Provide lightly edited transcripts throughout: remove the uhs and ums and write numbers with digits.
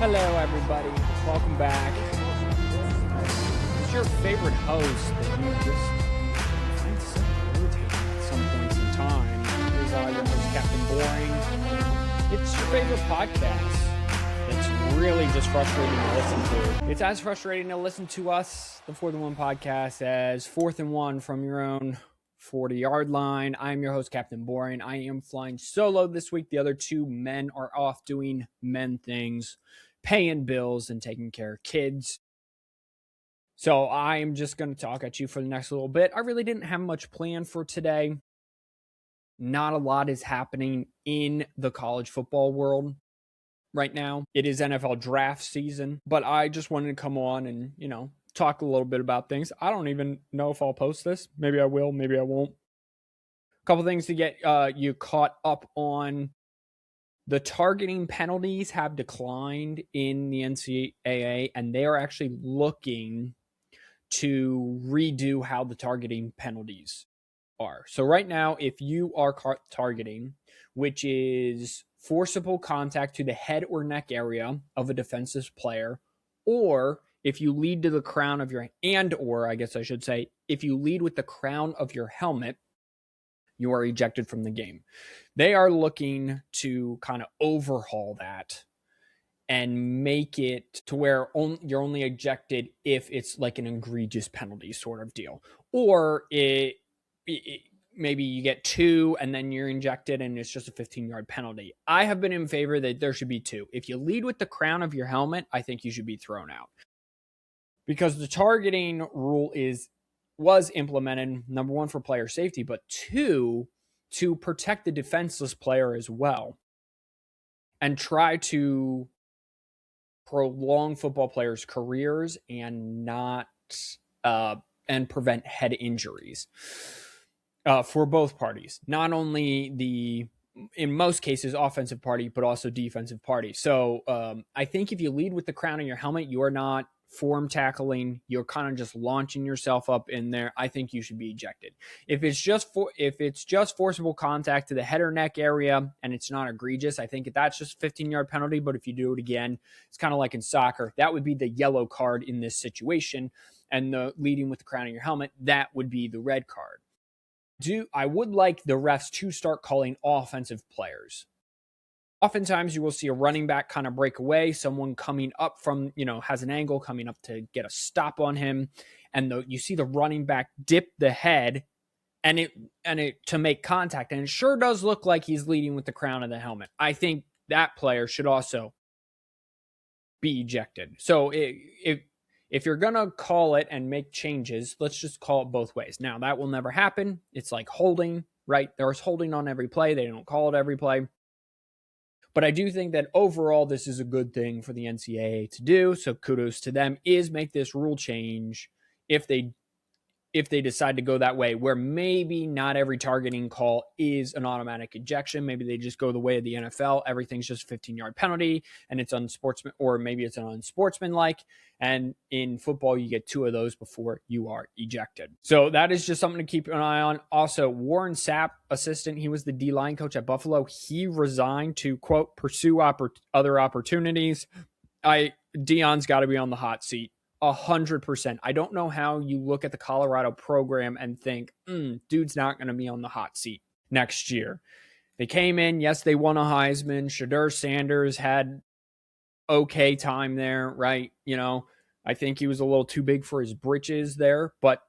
Hello, everybody. Welcome back. It's your favorite host that you just find so irritating at some points in time. Is your host, Captain Boring. It's your favorite podcast. It's really just frustrating to listen to. It's as frustrating to listen to us, the 4th and 1 podcast, as 4th and 1 from your own 40-yard line. I'm your host, Captain Boring. I am flying solo this week. The other two men are off doing men things, paying bills and taking care of kids. So I'm just going to talk at you for the next little bit. I really didn't have much planned for today. Not a lot is happening in the college football world right now. It is NFL draft season, but I just wanted to come on and, talk a little bit about things. I don't even know if I'll post this. Maybe I will, maybe I won't. A couple things to get you caught up on. The targeting penalties have declined in the NCAA, and they are actually looking to redo how the targeting penalties are. So right now, if you are targeting, which is forcible contact to the head or neck area of a defensive player, or if you lead to the crown of your, if you lead with the crown of your helmet, you are ejected from the game. They are looking to kind of overhaul that and make it to where you're only ejected if it's like an egregious penalty sort of deal. Or maybe you get 2 and then you're ejected and it's just a 15-yard penalty. I have been in favor that there should be 2. If you lead with the crown of your helmet, I think you should be thrown out. Because the targeting rule was implemented, number 1, for player safety, but 2, to protect the defenseless player as well and try to prolong football players' careers and not and prevent head injuries for both parties. Not only in most cases, offensive party, but also defensive party. So I think if you lead with the crown of your helmet, you are not form tackling. You're kind of just launching yourself up in there. I think you should be ejected. If it's just forcible contact to the head or neck area and it's not egregious, I think that's just a 15-yard penalty. But if you do it again, it's kind of like in soccer. That would be the yellow card in this situation. And the leading with the crown of your helmet, that would be the red card. I would like the refs to start calling offensive players. Oftentimes you will see a running back kind of break away, someone coming up from, has an angle coming up to get a stop on him. And you see the running back dip the head and it to make contact. And it sure does look like he's leading with the crown of the helmet. I think that player should also be ejected. So if you're going to call it and make changes, let's just call it both ways. Now, that will never happen. It's like holding, right? There's holding on every play. They don't call it every play. But I do think that overall, this is a good thing for the NCAA to do. So kudos to them, is make this rule change if they decide to go that way, where maybe not every targeting call is an automatic ejection. Maybe they just go the way of the NFL. Everything's just a 15-yard penalty and it's unsportsman, or maybe it's an unsportsmanlike. And in football, you get 2 of those before you are ejected. So that is just something to keep an eye on. Also, Warren Sapp, assistant, he was the D-line coach at Buffalo. He resigned to, quote, pursue other opportunities. Deion's got to be on the hot seat. 100%. I don't know how you look at the Colorado program and think, dude's not going to be on the hot seat next year. They came in, yes, they won a Heisman. Shedeur Sanders had okay time there, right? I think he was a little too big for his britches there, but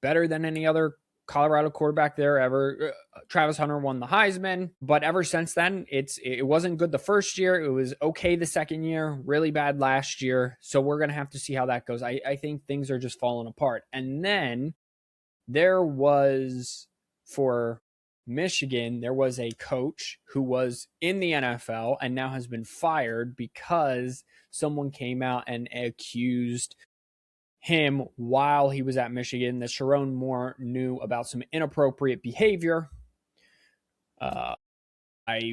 better than any other Colorado quarterback there ever. Travis Hunter won the Heisman, but ever since then, it wasn't good the first year. It was okay the second year, really bad last year. So we're going to have to see how that goes. I think things are just falling apart. And then there was, for Michigan, there was a coach who was in the NFL and now has been fired because someone came out and accused him while he was at Michigan that Sharon Moore knew about some inappropriate behavior. I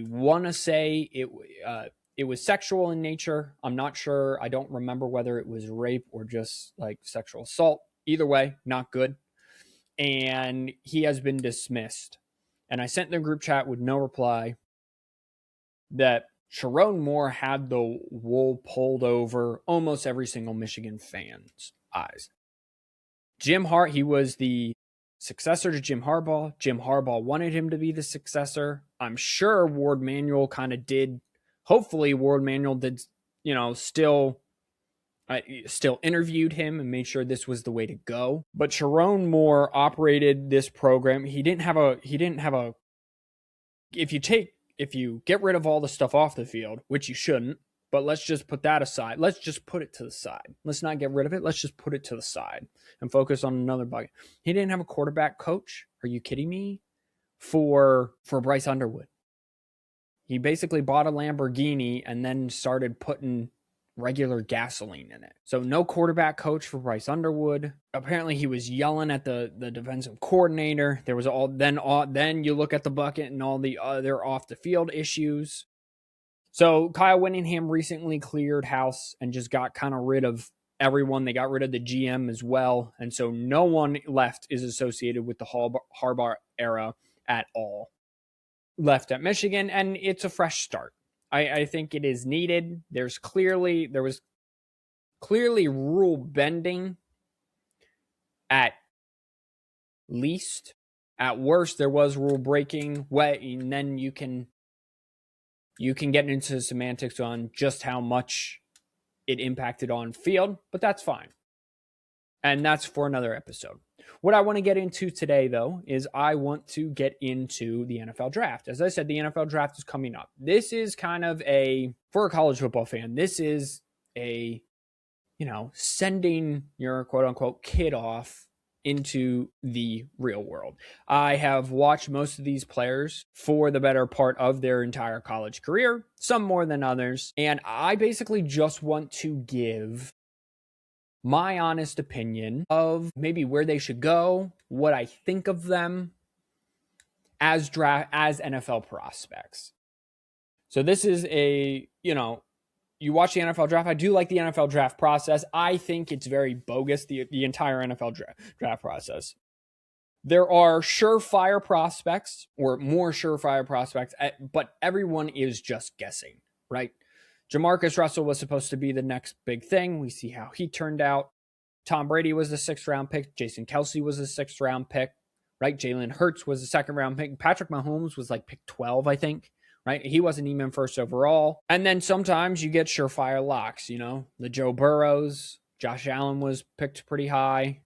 want to say it was sexual in nature. I'm not sure. I don't remember whether it was rape or just like sexual assault. Either way, not good. And he has been dismissed. And I sent the group chat with no reply that Sharon Moore had the wool pulled over almost every single Michigan fan's eyes. He was the successor to Jim Harbaugh. Jim Harbaugh wanted him to be the successor. I'm sure Ward Manuel kind of did. Hopefully, Ward Manuel did, still interviewed him and made sure this was the way to go. But Sharon Moore operated this program. He didn't have a. If you get rid of all the stuff off the field, which you shouldn't, but let's just put that aside. Let's just put it to the side. Let's not get rid of it. Let's just put it to the side and focus on another bucket. He didn't have a quarterback coach. Are you kidding me? For Bryce Underwood. He basically bought a Lamborghini and then started putting regular gasoline in it. So no quarterback coach for Bryce Underwood. Apparently he was yelling at the defensive coordinator. There was then you look at the bucket and all the other off the field issues. So Kyle Whittingham recently cleared house and just got kind of rid of everyone. They got rid of the GM as well. And so no one left is associated with the Harbaugh era at all. Left at Michigan, and it's a fresh start. I think it is needed. There was clearly rule bending at least. At worst, there was rule breaking. And then you can get into the semantics on just how much it impacted on field, but that's fine. And that's for another episode. What I want to get into today, though, is I want to get into the NFL draft. As I said, the NFL draft is coming up. This is kind of for a college football fan, this is sending your quote unquote kid off into the real world. I have watched most of these players for the better part of their entire college career, some more than others. And I basically just want to give my honest opinion of maybe where they should go, what I think of them as NFL prospects. So this is you watch the NFL draft. I do like the NFL draft process. I think it's very bogus, the entire NFL draft process. There are surefire prospects or more surefire prospects, but everyone is just guessing, right? Jamarcus Russell was supposed to be the next big thing. We see how he turned out. Tom Brady was the 6th round pick. Jason Kelsey was the 6th round pick, right? Jalen Hurts was the 2nd round pick. Patrick Mahomes was like pick 12, I think, right? He wasn't even first overall. And then sometimes you get surefire locks, the Joe Burrows. Josh Allen was picked pretty high.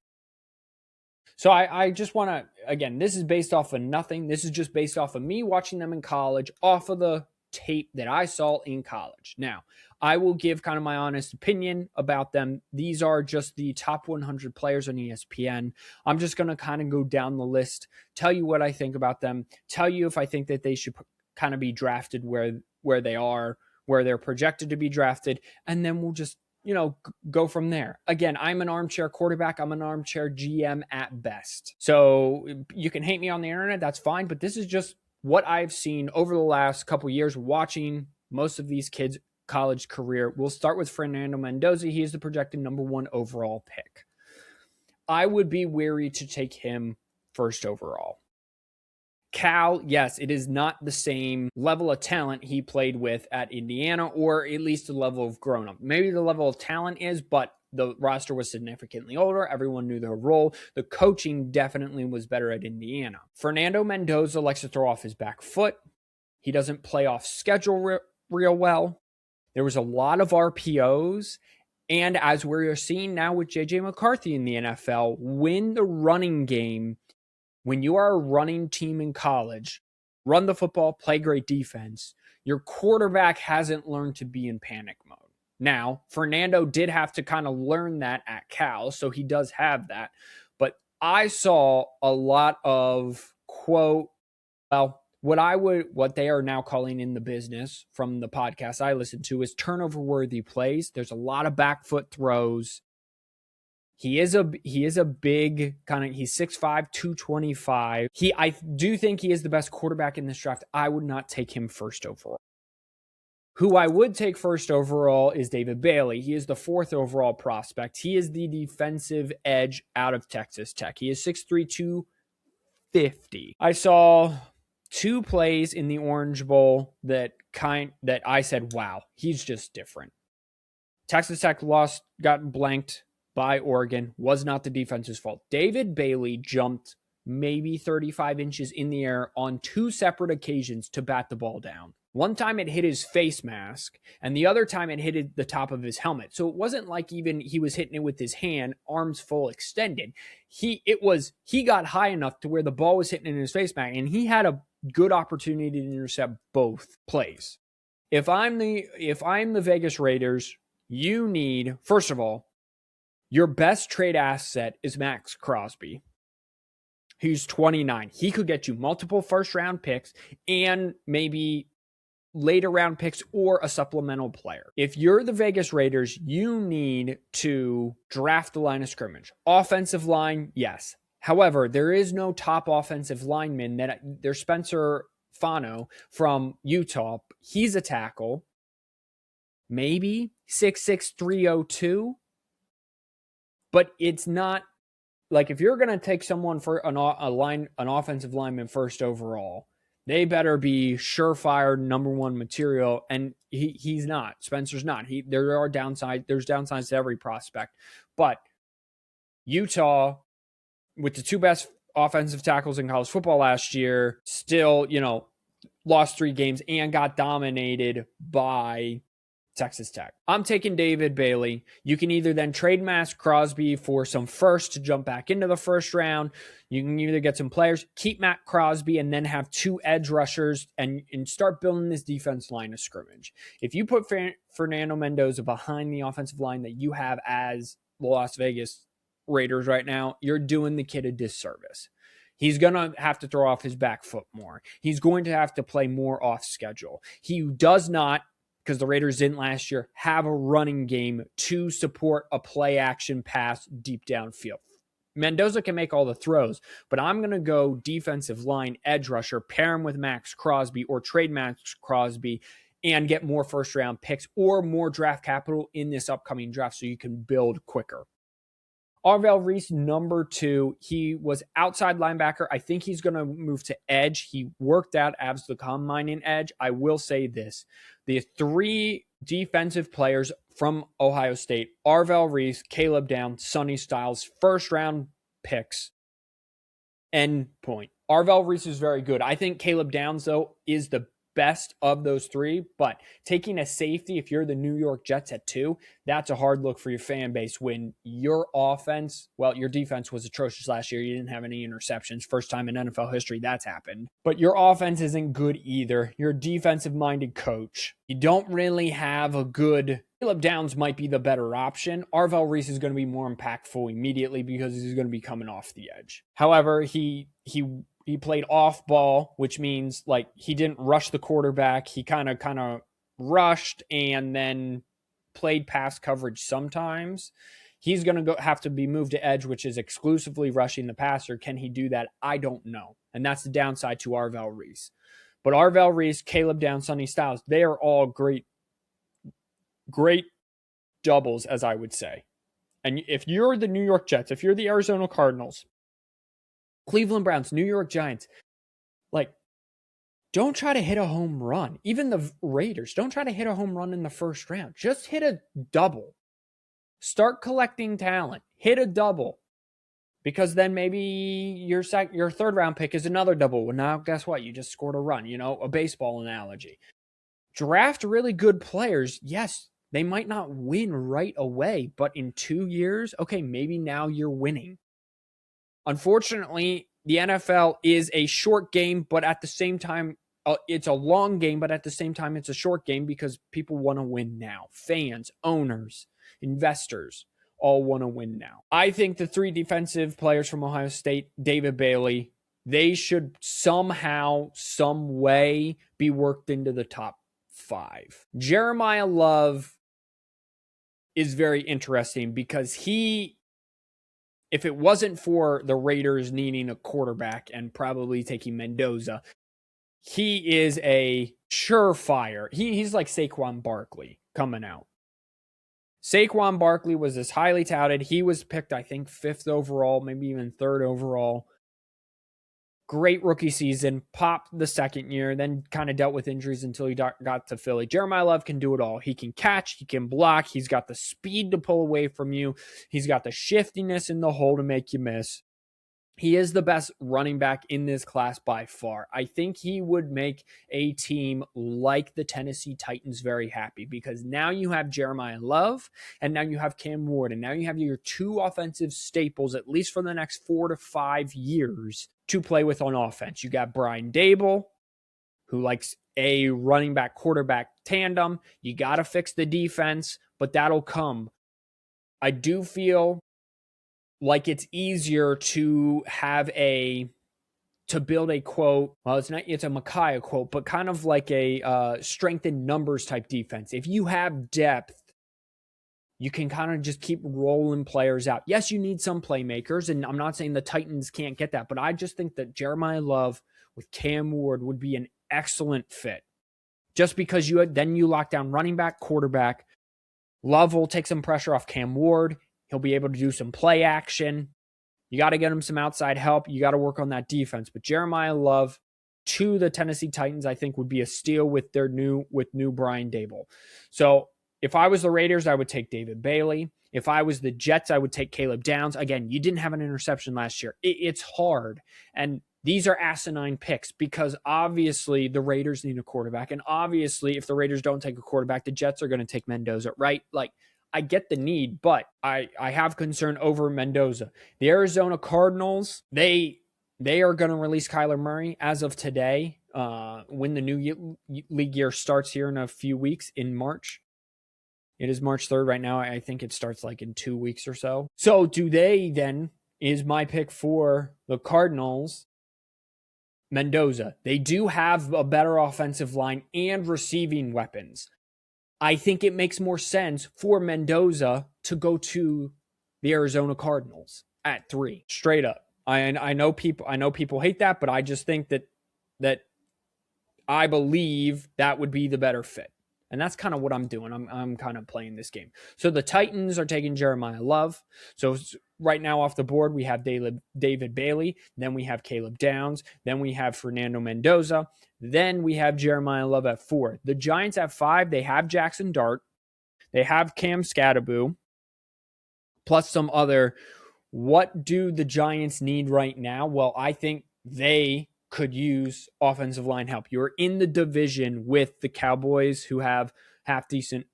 So I just want to, again, this is based off of nothing. This is just based off of me watching them in college, off of the tape that I saw in college. Now, I will give kind of my honest opinion about them. These are just the top 100 players on ESPN. I'm just going to kind of go down the list, tell you what I think about them, tell you if I think that they should kind of be drafted where they are, where they're projected to be drafted, and then we'll just, go from there. Again, I'm an armchair quarterback. I'm an armchair GM at best. So you can hate me on the internet. That's fine. But this is just what I've seen over the last couple years watching most of these kids' college career. We'll start with Fernando Mendoza. He is the projected number 1 overall pick. I would be wary to take him first overall. Cal, yes, it is not the same level of talent he played with at Indiana, or at least the level of grown-up. Maybe the level of talent is, but the roster was significantly older. Everyone knew their role. The coaching definitely was better at Indiana. Fernando Mendoza likes to throw off his back foot. He doesn't play off schedule real well. There was a lot of RPOs. And as we're seeing now with J.J. McCarthy in the NFL, when you are a running team in college, run the football, play great defense, your quarterback hasn't learned to be in panic mode. Now, Fernando did have to kind of learn that at Cal, so he does have that. But I saw a lot of, quote, what they are now calling in the business from the podcast I listen to is turnover-worthy plays. There's a lot of back foot throws. He is a big kind of, he's 6'5", 225. I do think he is the best quarterback in this draft. I would not take him first overall. Who I would take first overall is David Bailey. He is the 4th overall prospect. He is the defensive edge out of Texas Tech. He is 6'3", 250. I saw 2 plays in the Orange Bowl that I said, wow, he's just different. Texas Tech got blanked by Oregon, was not the defense's fault. David Bailey jumped maybe 35 inches in the air on 2 separate occasions to bat the ball down. One time it hit his face mask, and the other time it hit the top of his helmet. So it wasn't like even he was hitting it with his hand, arms full extended. He got high enough to where the ball was hitting in his face mask, and he had a good opportunity to intercept both plays. If I'm the Vegas Raiders, you need, first of all, your best trade asset is Max Crosby. He's 29. He could get you multiple first-round picks and maybe later round picks or a supplemental player. If you're the Vegas Raiders, you need to draft the line of scrimmage. Offensive line, yes. However, there is no top offensive lineman. There's Spencer Fano from Utah. He's a tackle. Maybe 6'6", 302. But it's not like if you're going to take someone for an offensive lineman first overall, they better be surefire number 1 material, and he's not. Spencer's not. There's downsides to every prospect. But Utah, with the 2 best offensive tackles in college football last year, still, lost 3 games and got dominated by Texas Tech. I'm taking David Bailey. You can either then trade Max Crosby for some first to jump back into the first round. You can either get some players, keep Matt Crosby, and then have 2 edge rushers and start building this defense line of scrimmage. If you put Fernando Mendoza behind the offensive line that you have as the Las Vegas Raiders right now, you're doing the kid a disservice. He's going to have to throw off his back foot more. He's going to have to play more off schedule. He does not, because the Raiders didn't last year, have a running game to support a play action pass deep downfield. Mendoza can make all the throws, but I'm going to go defensive line edge rusher, pair him with Max Crosby or trade Max Crosby and get more first round picks or more draft capital in this upcoming draft so you can build quicker. Arvell Reese, number 2. He was outside linebacker. I think he's going to move to edge. He worked out as the combine in edge. I will say this. The 3 defensive players from Ohio State, Arvell Reese, Caleb Downs, Sonny Styles, first-round picks. End point. Arvell Reese is very good. I think Caleb Downs, though, is the best of those 3, but taking a safety, if you're the New York Jets at 2, that's a hard look for your fan base when your defense was atrocious last year. You didn't have any interceptions. First time in NFL history that's happened. But your offense isn't good either. You're a defensive-minded coach. You don't really have a good... Caleb Downs might be the better option. Arvell Reese is going to be more impactful immediately because he's going to be coming off the edge. However, he played off ball, which means like he didn't rush the quarterback. He kind of rushed and then played pass coverage sometimes. He's going to have to be moved to edge, which is exclusively rushing the passer. Can he do that? I don't know. And that's the downside to Arvell Reese. But Arvell Reese, Caleb Downs, Sonny Styles, they are all great doubles, as I would say. And if you're the New York Jets, if you're the Arizona Cardinals, Cleveland Browns, New York Giants, don't try to hit a home run. Even the Raiders, don't try to hit a home run in the first round. Just hit a double. Start collecting talent. Hit a double. Because then maybe your 3rd round pick is another double. Well, now guess what? You just scored a run, a baseball analogy. Draft really good players. Yes, they might not win right away, but in 2 years, okay, maybe now you're winning. Unfortunately, the NFL is a short game, but at the same time, it's a long game, but at the same time, it's a short game because people want to win now. Fans, owners, investors all want to win now. I think the 3 defensive players from Ohio State, David Bailey, they should somehow, some way be worked into the top 5. Jeremiah Love is very interesting because if it wasn't for the Raiders needing a quarterback and probably taking Mendoza, he is a surefire. He's like Saquon Barkley coming out. Saquon Barkley was this highly touted. He was picked, I think, 5th overall, maybe even 3rd overall. Great rookie season, popped the second year, then kind of dealt with injuries until he got to Philly. Jeremiah Love can do it all. He can catch, he can block, he's got the speed to pull away from you, he's got the shiftiness in the hole to make you miss. He is the best running back in this class by far. I think he would make a team like the Tennessee Titans very happy because now you have Jeremiah Love and now you have Cam Ward and now you have your two offensive staples, at least for the next 4 to 5 years, to play with on offense. You got Brian Dable, who likes a running back quarterback tandem. You got to fix the defense, but that'll come. I do feel like it's easier to build a quote. Well, it's a Micaiah quote, but kind of like a strength in numbers type defense. If you have depth, you can kind of just keep rolling players out. Yes, you need some playmakers, and I'm not saying the Titans can't get that, but I just think that Jeremiah Love with Cam Ward would be an excellent fit. Just because you lock down running back, quarterback. Love will take some pressure off Cam Ward. He'll be able to do some play action. You got to get him some outside help. You got to work on that defense. But Jeremiah Love to the Tennessee Titans, I think, would be a steal with new Brian Dable. So if I was the Raiders, I would take David Bailey. If I was the Jets, I would take Caleb Downs. Again, you didn't have an interception last year. It's hard. And these are asinine picks because obviously the Raiders need a quarterback. And obviously, if the Raiders don't take a quarterback, the Jets are going to take Mendoza, right? Like, I get the need, but I have concern over Mendoza. The Arizona Cardinals, they are going to release Kyler Murray as of today when the new league year starts here in a few weeks in March. It is March 3rd right now. I think it starts like in 2 weeks or so. So is my pick for the Cardinals, Mendoza. They do have a better offensive line and receiving weapons. I think it makes more sense for Mendoza to go to the Arizona Cardinals at 3, straight up. I know people hate that, but I just think that I believe that would be the better fit. And that's kind of what I'm doing. I'm kind of playing this game. So the Titans are taking Jeremiah Love. So right now off the board, we have David Bailey. Then we have Caleb Downs. Then we have Fernando Mendoza. Then we have Jeremiah Love at 4. The Giants at 5, they have Jackson Dart. They have Cam Scatterboo. Plus some other. What do the Giants need right now? Well, I think they could use offensive line help. You're in the division with the Cowboys, who have half decent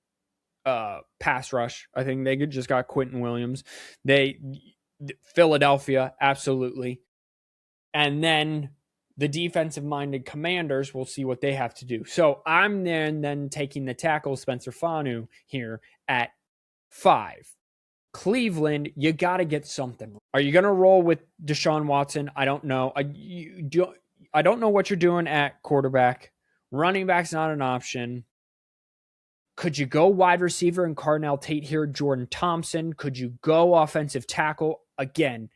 pass rush. I think they just got Quentin Williams. Philadelphia, absolutely. And then the defensive-minded Commanders, we'll see what they have to do. So I'm then taking the tackle Spencer Fanu here at 5. Cleveland, you got to get something. Are you going to roll with Deshaun Watson? I don't know. I don't know what you're doing at quarterback. Running back's not an option. Could you go wide receiver and Carnell Tate here? Jordan Thompson. Could you go offensive tackle? Again,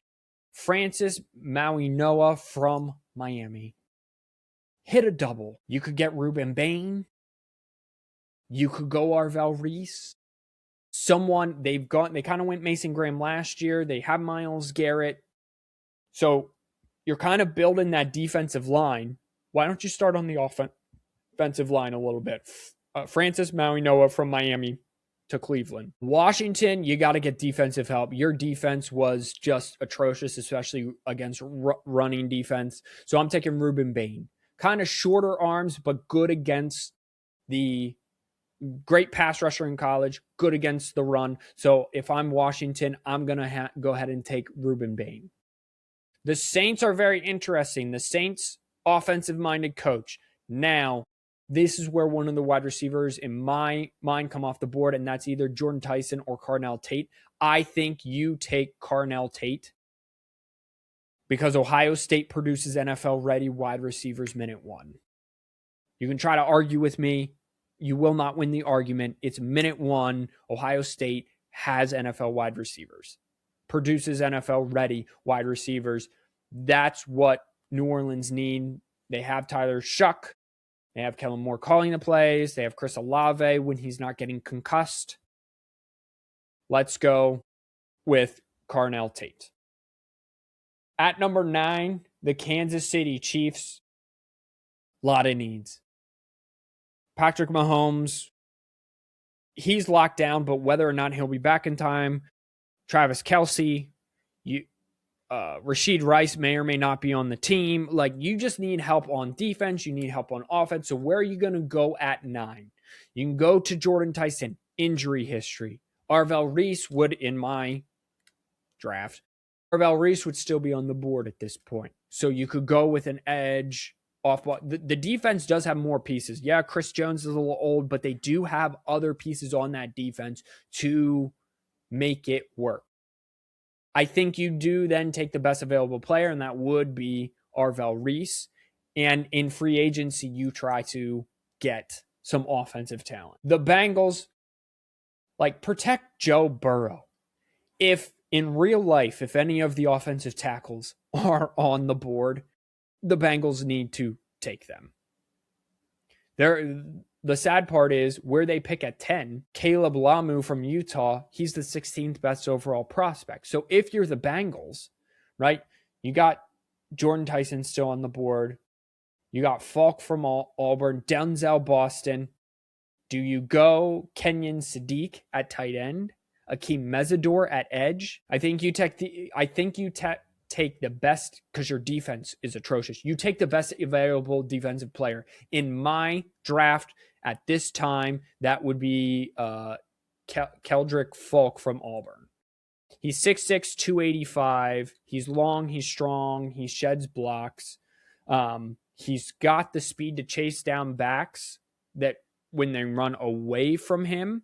Francis Mauigoa from Miami. Hit a double. You could get Ruben Bain. You could go Arvell Reese. They kind of went Mason Graham last year. They have Myles Garrett. So you're kind of building that defensive line. Why don't you start on the offensive line a little bit? Francis Mauigoa from Miami to Cleveland. Washington, you got to get defensive help. Your defense was just atrocious, especially against running defense. So I'm taking Ruben Bain. Kind of shorter arms, but good against the great pass rusher in college, good against the run. So if I'm Washington, I'm going to go ahead and take Ruben Bain. The Saints are very interesting. The Saints offensive-minded coach. Now, this is where one of the wide receivers in my mind come off the board, and that's either Jordan Tyson or Carnell Tate. I think you take Carnell Tate because Ohio State produces NFL-ready wide receivers minute 1. You can try to argue with me. You will not win the argument. It's minute 1. Ohio State has NFL wide receivers. Produces NFL-ready wide receivers. That's what New Orleans need. They have Tyler Shuck. They have Kellen Moore calling the plays. They have Chris Olave when he's not getting concussed. Let's go with Carnell Tate. At number 9, the Kansas City Chiefs, a lot of needs. Patrick Mahomes, he's locked down, but whether or not he'll be back in time, Travis Kelce, Rashid Rice may or may not be on the team. Like, you just need help on defense. You need help on offense. So where are you going to go at 9? You can go to Jordan Tyson, injury history. Arvell Reese would, in my draft, Arvell Reese would still be on the board at this point. So you could go with an edge off ball. The defense does have more pieces. Yeah, Chris Jones is a little old, but they do have other pieces on that defense to make it work. I think you do then take the best available player, and that would be Arvell Reese. And in free agency, you try to get some offensive talent. The Bengals, protect Joe Burrow. If in real life, if any of the offensive tackles are on the board, the Bengals need to take them. The sad part is where they pick at 10, Caleb Lamu from Utah, he's the 16th best overall prospect. So if you're the Bengals, right, you got Jordan Tyson still on the board. You got Falk from Auburn, Denzel Boston. Do you go Kenyon Sadiq at tight end? Akeem Mesidor at edge? I think you take the best, because your defense is atrocious. You take the best available defensive player. In my draft at this time, that would be Keldrick Falk from Auburn. He's 6'6", 285. He's long, he's strong, he sheds blocks. He's got the speed to chase down backs that when they run away from him.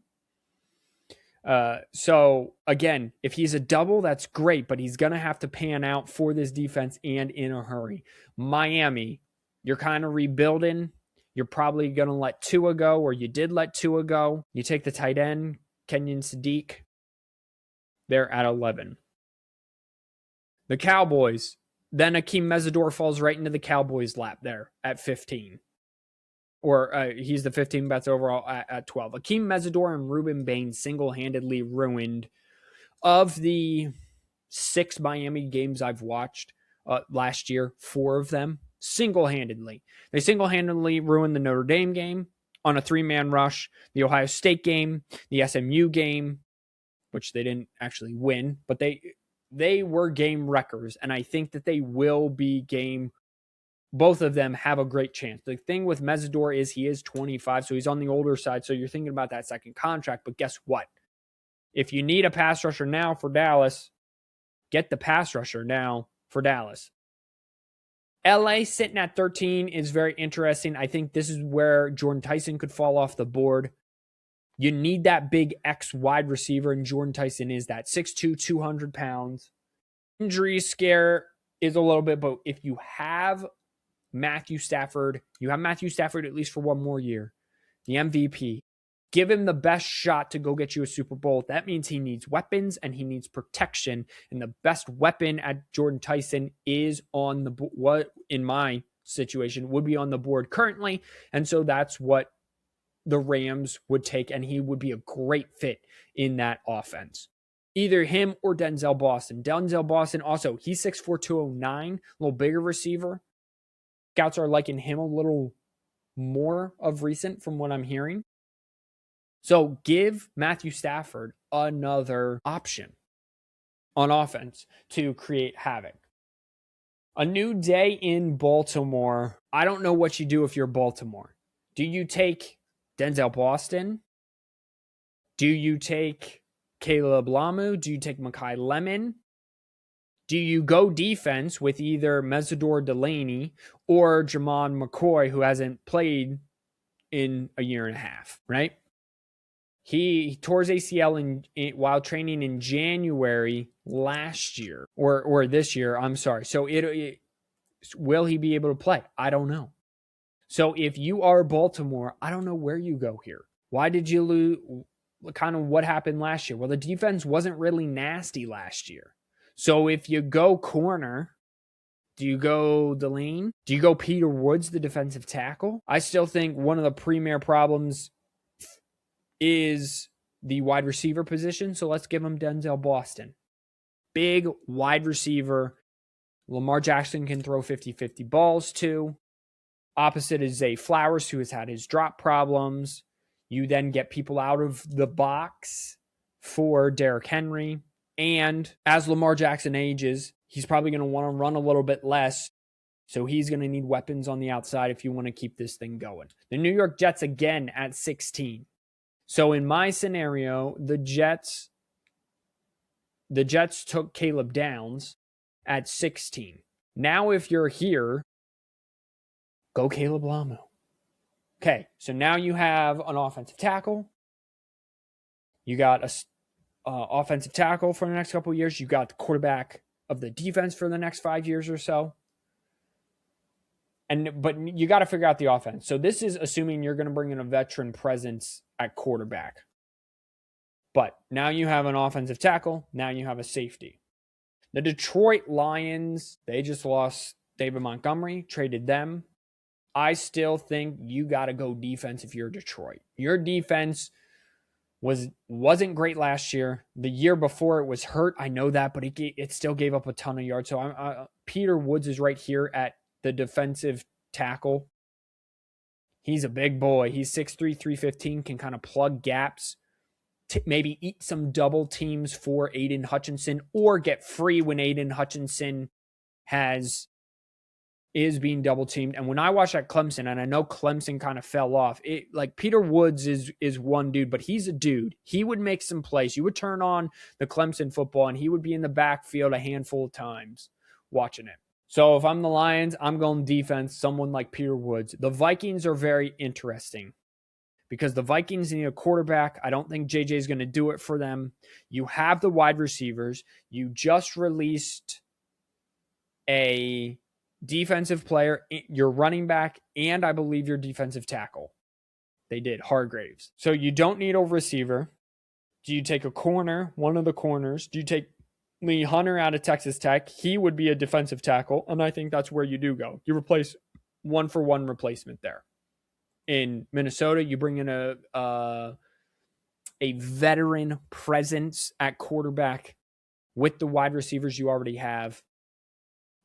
So again, if he's a double, that's great, but he's going to have to pan out for this defense and in a hurry. Miami, you're kind of rebuilding. You're probably going to let Tua go, or you did let Tua go. You take the tight end, Kenyon Sadiq. They're at 11. The Cowboys, then Akeem Mesidor falls right into the Cowboys' lap there at 15. Or he's the 15th best overall at 12. Akeem Mesidor and Ruben Baines single-handedly ruined, of the 6 Miami games I've watched last year, 4 of them, single-handedly. They single-handedly ruined the Notre Dame game on a 3-man rush, the Ohio State game, the SMU game, which they didn't actually win, but they were game wreckers, and I think that they will be game. Both of them have a great chance. The thing with Mesidor is he is 25, so he's on the older side, so you're thinking about that second contract, but guess what? If you need a pass rusher now for Dallas, get the pass rusher now for Dallas. LA sitting at 13 is very interesting. I think this is where Jordan Tyson could fall off the board. You need that big X wide receiver, and Jordan Tyson is that 6'2", 200 pounds. Injury scare is a little bit, but if you have Matthew Stafford, at least for one more year, the MVP. Give him the best shot to go get you a Super Bowl. That means he needs weapons and he needs protection. And the best weapon at Jordan Tyson is on the what in my situation would be on the board currently. And so that's what the Rams would take, and he would be a great fit in that offense. Either him or Denzel Boston. Denzel Boston also, he's 6'4", 209, a little bigger receiver. Scouts are liking him a little more of recent from what I'm hearing. So give Matthew Stafford another option on offense to create havoc. A new day in Baltimore. I don't know what you do if you're Baltimore. Do you take Denzel Boston? Do you take Caleb Lamu? Do you take Mekhi Lemon? Do you go defense with either Mesidor Delaney or Jamon McCoy, who hasn't played in a year and a half, right? He tore his ACL while training in January last year, or this year, I'm sorry. So will he be able to play? I don't know. So if you are Baltimore, I don't know where you go here. Why did you lose? Kind of what happened last year? Well, the defense wasn't really nasty last year. So if you go corner, do you go Delane? Do you go Peter Woods, the defensive tackle? I still think one of the premier problems is the wide receiver position. So let's give him Denzel Boston. Big wide receiver, Lamar Jackson can throw 50-50 balls to. Opposite is Zay Flowers, who has had his drop problems. You then get people out of the box for Derrick Henry. And as Lamar Jackson ages, he's probably going to want to run a little bit less. So he's going to need weapons on the outside if you want to keep this thing going. The New York Jets again at 16. So in my scenario, the Jets took Caleb Downs at 16. Now if you're here, go Caleb Lamu. Okay, so now you have an offensive tackle. You got a offensive tackle for the next couple of years. You got the quarterback of the defense for the next 5 years or so. But you got to figure out the offense. So this is assuming you're going to bring in a veteran presence at quarterback. But now you have an offensive tackle. Now you have a safety. The Detroit Lions, they just lost David Montgomery, traded them. I still think you got to go defense if you're Detroit. Your defense wasn't great last year. The year before it was hurt. I know that, but it still gave up a ton of yards. So Peter Woods is right here at the defensive tackle. He's a big boy. He's 6'3", 315, can kind of plug gaps, maybe eat some double teams for Aiden Hutchinson or get free when Aiden Hutchinson is being double teamed. And when I watched at Clemson, and I know Clemson kind of fell off, like Peter Woods is one dude, but he's a dude. He would make some plays. You would turn on the Clemson football and he would be in the backfield a handful of times watching it. So if I'm the Lions, I'm going defense, someone like Peter Woods. The Vikings are very interesting because the Vikings need a quarterback. I don't think JJ is going to do it for them. You have the wide receivers. You just released a defensive player, your running back, and I believe your defensive tackle. They did, Hargraves. So you don't need a receiver. Do you take a corner, one of the corners? Do you take Lee Hunter out of Texas Tech? He would be a defensive tackle, and I think that's where you do go. You replace one-for-one replacement there. In Minnesota, you bring in a veteran presence at quarterback with the wide receivers you already have.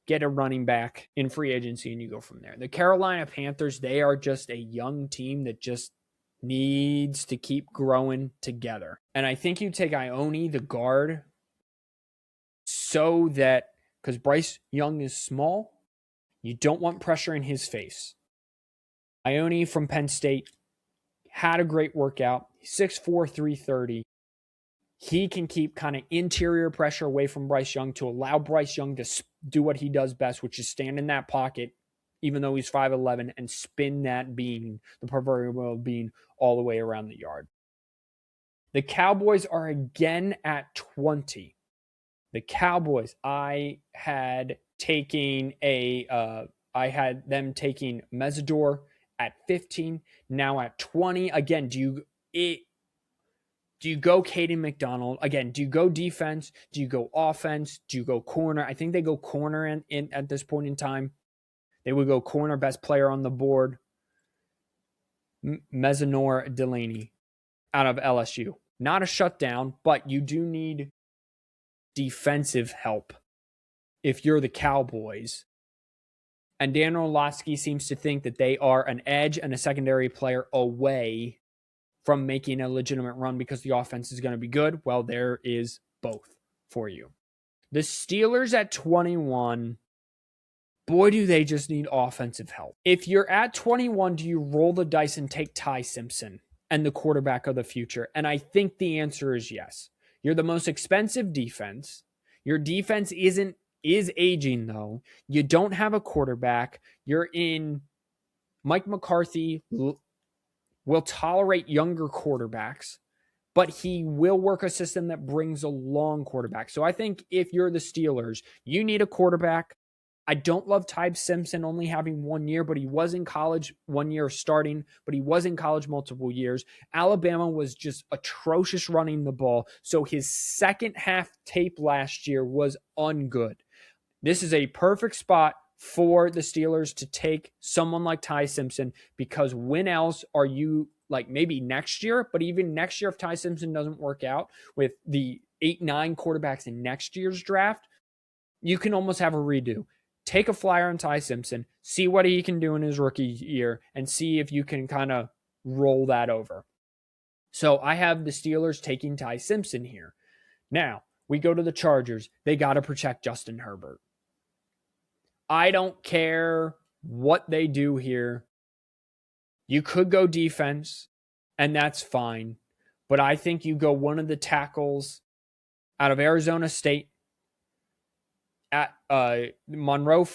Get a running back in free agency, and you go from there. The Carolina Panthers, they are just a young team that just needs to keep growing together. And I think you take Ione, the guard, so that, because Bryce Young is small, you don't want pressure in his face. Ione from Penn State had a great workout. 6'4", 330. He can keep kind of interior pressure away from Bryce Young to allow Bryce Young to do what he does best, which is stand in that pocket, even though he's 5'11", and spin that bean, the proverbial bean, all the way around the yard. The Cowboys are again at 20. The Cowboys, I had them taking Mesidor at 15, now at 20. Again, do you go Caden McDonald? Again, do you go defense? Do you go offense? Do you go corner? I think they go corner in at this point in time. They would go corner, best player on the board. Mesidor Delaney out of LSU. Not a shutdown, but you do need defensive help if you're the Cowboys. And Dan Orlovsky seems to think that they are an edge and a secondary player away from making a legitimate run because the offense is going to be good. Well, there is both for you. The Steelers at 21, boy, do they just need offensive help. If you're at 21, do you roll the dice and take Ty Simpson and the quarterback of the future? And I think the answer is yes. You're the most expensive defense. Your defense is aging, though. You don't have a quarterback. You're in Mike McCarthy will tolerate younger quarterbacks, but he will work a system that brings along quarterbacks. So I think if you're the Steelers, you need a quarterback. I don't love Ty Simpson only having 1 year, but he was in college 1 year starting, but he was in college multiple years. Alabama was just atrocious running the ball, so his second half tape last year was ungood. This is a perfect spot for the Steelers to take someone like Ty Simpson, because when else are you, like maybe next year, but even next year if Ty Simpson doesn't work out with the 8-9 quarterbacks in next year's draft, You can almost have a redo. Take a flyer on Ty Simpson, see what he can do in his rookie year, and see if you can kind of roll that over. So I have the Steelers taking Ty Simpson here. Now, we go to the Chargers. They got to protect Justin Herbert. I don't care what they do here. You could go defense, and that's fine. But I think you go one of the tackles out of Arizona State at Monroe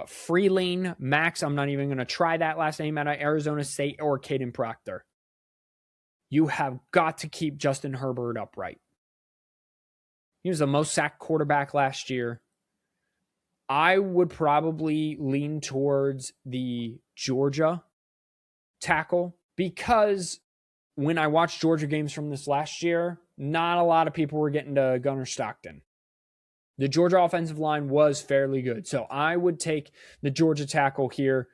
Freeling Max. I'm not even going to try that last name out of Arizona State, or Caden Proctor. You have got to keep Justin Herbert upright. He was the most sacked quarterback last year. I would probably lean towards the Georgia tackle, because when I watched Georgia games from this last year, not a lot of people were getting to Gunnar Stockton. The Georgia offensive line was fairly good. So I would take the Georgia tackle here.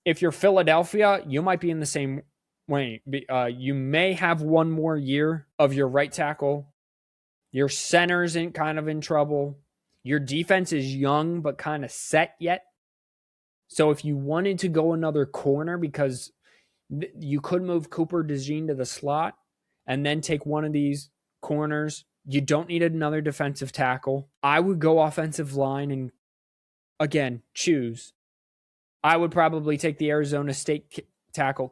If you're Philadelphia, you might be in the same way. You may have one more year of your right tackle. Your center's kind of in trouble. Your defense is young but kind of set yet. So if you wanted to go another corner, because you could move Cooper DeJean to the slot and then take one of these corners, you don't need another defensive tackle. I would go offensive line and, again, choose. I would probably take the Arizona State tackle.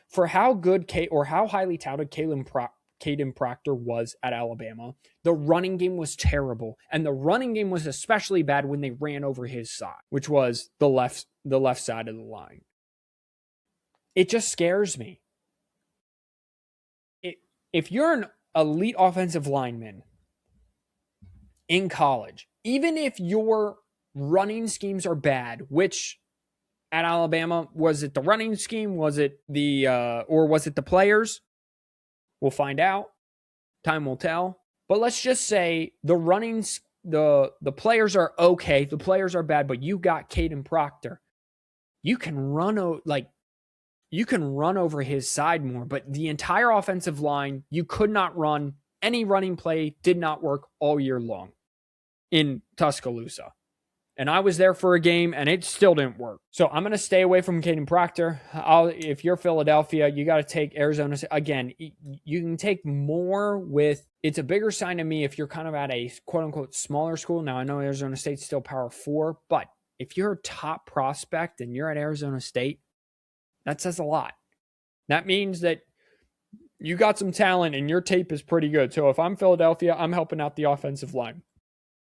For how good or how highly touted Caden Proctor was at Alabama, the running game was terrible. And the running game was especially bad when they ran over his side, which was the left side of the line. It just scares me. If you're an elite offensive lineman in college, even if your running schemes are bad, which at Alabama, was it the running scheme? Was it or was it the players? We'll find out. Time will tell. But let's just say the players are okay. The players are bad, but you got Caden Proctor. You can run over his side more, but the entire offensive line, you could not run. Any running play did not work all year long in Tuscaloosa. And I was there for a game, and it still didn't work. So I'm going to stay away from Caden Proctor. If you're Philadelphia, you got to take Arizona. Again, you can take more with – it's a bigger sign to me if you're kind of at a quote-unquote smaller school. Now, I know Arizona State's still Power 4, but if you're a top prospect and you're at Arizona State, that says a lot. That means that you got some talent and your tape is pretty good. So if I'm Philadelphia, I'm helping out the offensive line.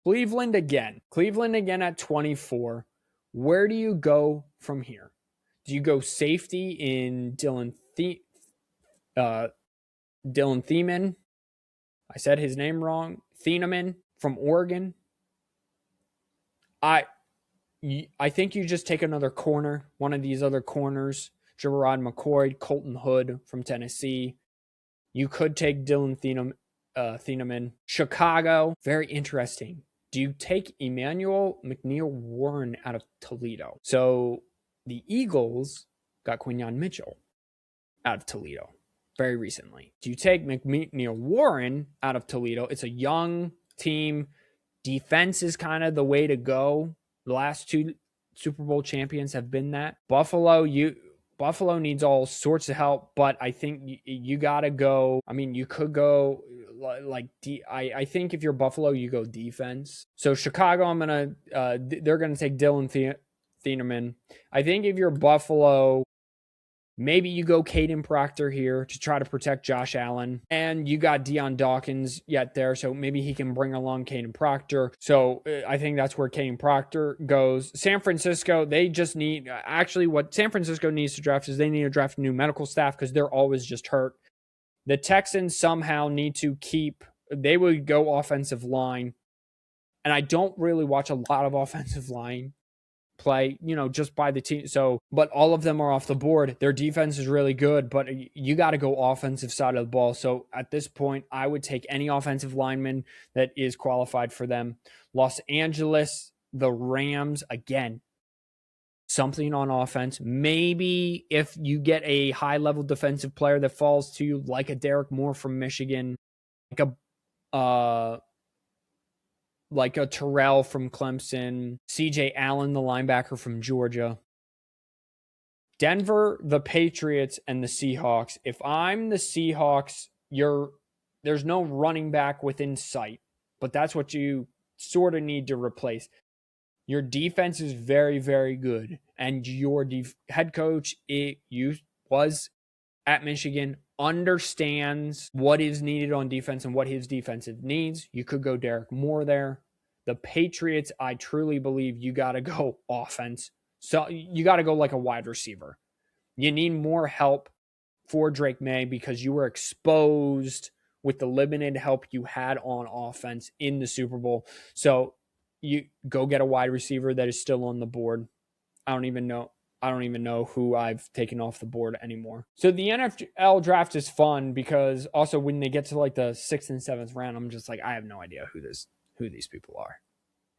Cleveland again at 24. Where do you go from here? Do you go safety in Dylan Thiemann? I said his name wrong. Thieneman from Oregon. I think you just take another corner, one of these other corners. Gerard McCoy, Colton Hood from Tennessee. You could take Dylan Thieneman. Chicago, very interesting. Do you take Emmanuel McNeil-Warren out of Toledo? So the Eagles got Quinyon Mitchell out of Toledo very recently. Do you take McNeil-Warren out of Toledo? It's a young team. Defense is kind of the way to go. The last two Super Bowl champions have been that. Buffalo needs all sorts of help, but I think you got to go. I mean, you could go I think if you're Buffalo, you go defense. So Chicago, they're going to take Dylan Thieneman. I think if you're Buffalo, maybe you go Caden Proctor here to try to protect Josh Allen. And you got Deion Dawkins yet there, so maybe he can bring along Caden Proctor. So I think that's where Caden Proctor goes. San Francisco, they just need... Actually, what San Francisco needs to draft is they need to draft new medical staff because they're always just hurt. The Texans somehow need to keep... They would go offensive line. And I don't really watch a lot of offensive line play, just by the team. So, but all of them are off the board. Their defense is really good, but you got to go offensive side of the ball. So at this point, I would take any offensive lineman that is qualified for them. Los Angeles, the Rams, again, something on offense. Maybe if you get a high-level defensive player that falls to you, like a Derek Moore from Michigan, like like a Terrell from Clemson, CJ Allen, the linebacker from Georgia. Denver, the Patriots, and the Seahawks. If I'm the Seahawks, there's no running back within sight, but that's what you sort of need to replace. Your defense is very, very good, and your head coach was at Michigan, understands what is needed on defense and what his defensive needs. You could go Derek Moore there. The Patriots, I truly believe you got to go offense. So you got to go like a wide receiver. You need more help for Drake May because you were exposed with the limited help you had on offense in the Super Bowl. So you go get a wide receiver that is still on the board. I don't even know who I've taken off the board anymore. So the NFL draft is fun because also when they get to like the 6th and 7th round, I'm just like, I have no idea who these people are.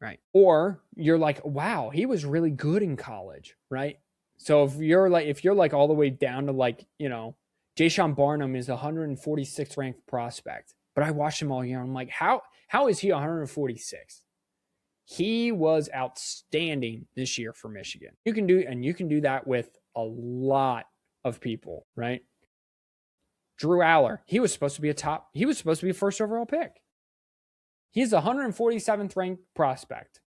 Right. Or you're like, wow, he was really good in college, right? So if you're like all the way down to like, Jayshon Barnum is the 146th ranked prospect, but I watched him all year. I'm like, how is he 146th? He was outstanding this year for Michigan. You can do that with a lot of people, right? Drew Aller, he was supposed to be a first overall pick. He's a 147th ranked prospect.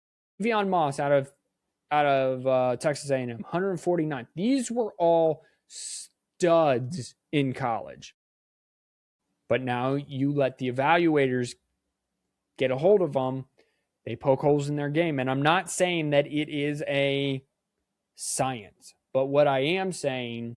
Vion Moss out of Texas A&M, 149th. These were all studs in college. But now you let the evaluators get a hold of them. They poke holes in their game. And I'm not saying that it is a science. But what I am saying,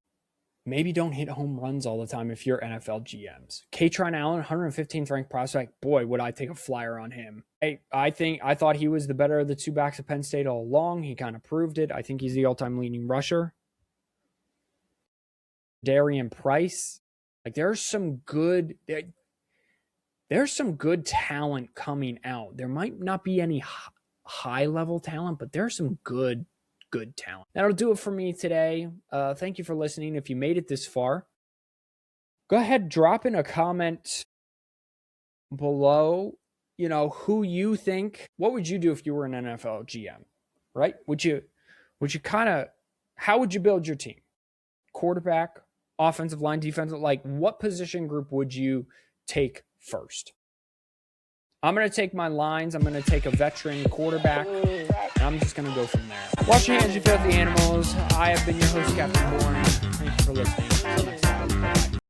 maybe don't hit home runs all the time if you're NFL GMs. Katron Allen, 115th ranked prospect. Boy, would I take a flyer on him. I thought he was the better of the two backs at Penn State all along. He kind of proved it. I think he's the all-time leading rusher. Darian Price. Like there's some good talent coming out. There might not be any high-level talent, but there's some good talent. That'll do it for me today. Thank you for listening. If you made it this far, go ahead, drop in a comment below, who you think, what would you do if you were an NFL GM, right? How would you build your team? Quarterback, offensive line, defensive, like what position group would you take first? I'm going to take my lines. I'm going to take a veteran quarterback. And I'm just going to go from there. Wash your hands, you filthy animals. I have been your host, Captain Bourne. Thank you for listening. Until next time. Bye.